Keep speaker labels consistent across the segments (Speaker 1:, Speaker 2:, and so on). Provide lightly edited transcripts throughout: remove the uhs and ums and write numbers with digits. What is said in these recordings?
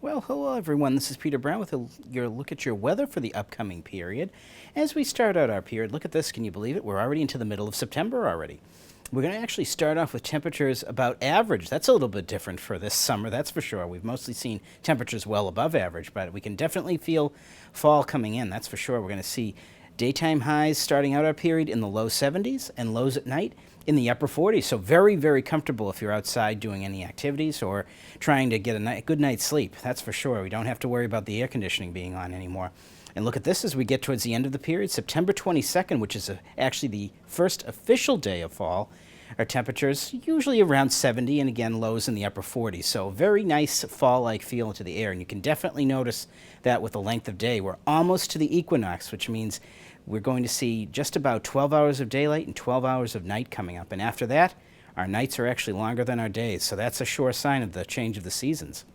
Speaker 1: Well, hello everyone. This is Peter Brown with your look at your weather for the upcoming period. As we start out our period, look at this. Can you believe it? We're already into the middle of September already. We're going to actually start off with temperatures about average. That's a little bit different for this summer, that's for sure. We've mostly seen temperatures well above average, but we can definitely feel fall coming in, that's for sure. We're going to see daytime highs starting out our period in the low 70s and lows at night in the upper 40s. So very, very comfortable if you're outside doing any activities or trying to get a good night's sleep. That's for sure. We don't have to worry about the air conditioning being on anymore. And look at this as we get towards the end of the period. September 22nd, which is actually the first official day of fall, our temperatures usually around 70 and again lows in the upper 40s. So very nice fall-like feel into the air. And you can definitely notice that with the length of day. We're almost to the equinox, which means we're going to see just about 12 hours of daylight and 12 hours of night coming up. And after that, our nights are actually longer than our days. So that's a sure sign of the change of the seasons.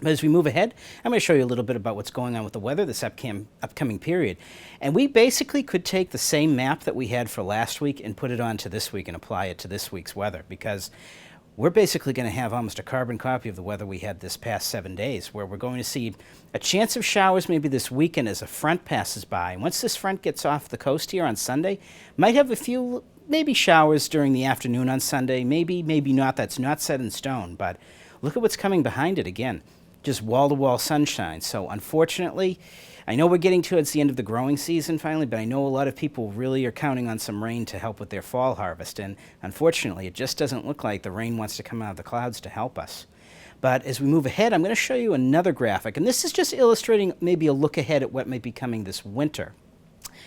Speaker 1: But as we move ahead, I'm going to show you a little bit about what's going on with the weather this upcoming period. And we basically could take the same map that we had for last week and put it onto this week and apply it to this week's weather, because we're basically going to have almost a carbon copy of the weather we had this past 7 days, where we're going to see a chance of showers maybe this weekend as a front passes by. And once this front gets off the coast here on Sunday, might have a few maybe showers during the afternoon on Sunday, maybe not. That's not set in stone, but look at what's coming behind it again. Just wall-to-wall sunshine. So unfortunately, I know we're getting towards the end of the growing season finally, but I know a lot of people really are counting on some rain to help with their fall harvest. And unfortunately, it just doesn't look like the rain wants to come out of the clouds to help us. But as we move ahead, I'm going to show you another graphic. And this is just illustrating maybe a look ahead at what might be coming this winter.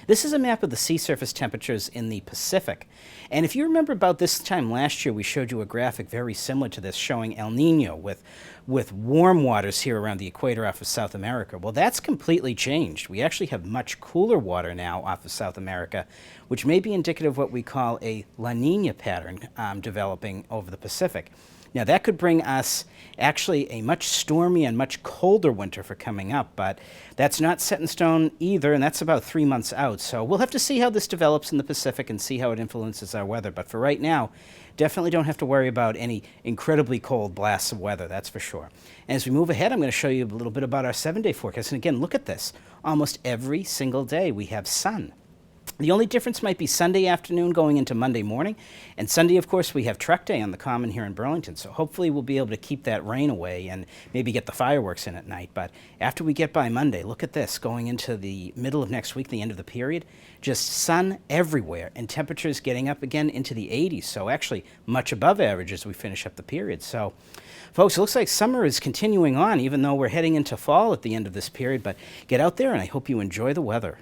Speaker 1: This is a map of the sea surface temperatures in the Pacific. And if you remember about this time last year, we showed you a graphic very similar to this showing El Nino with warm waters here around the equator off of South America. Well, that's completely changed. We actually have much cooler water now off of South America, which may be indicative of what we call a La Nina pattern developing over the Pacific. Now, that could bring us actually a much stormy and much colder winter for coming up, but that's not set in stone either, and that's about 3 months out. So we'll have to see how this develops in the Pacific and see how it influences our weather. But for right now, definitely don't have to worry about any incredibly cold blasts of weather, that's for sure. And as we move ahead, I'm going to show you a little bit about our 7-day forecast. And again, look at this. Almost every single day we have sun. The only difference might be Sunday afternoon going into Monday morning. And Sunday, of course, we have Truck Day on the Common here in Burlington. So hopefully we'll be able to keep that rain away and maybe get the fireworks in at night. But after we get by Monday, look at this. Going into the middle of next week, the end of the period, just sun everywhere and temperatures getting up again into the 80s. So actually much above average as we finish up the period. So folks, it looks like summer is continuing on, even though we're heading into fall at the end of this period. But get out there and I hope you enjoy the weather.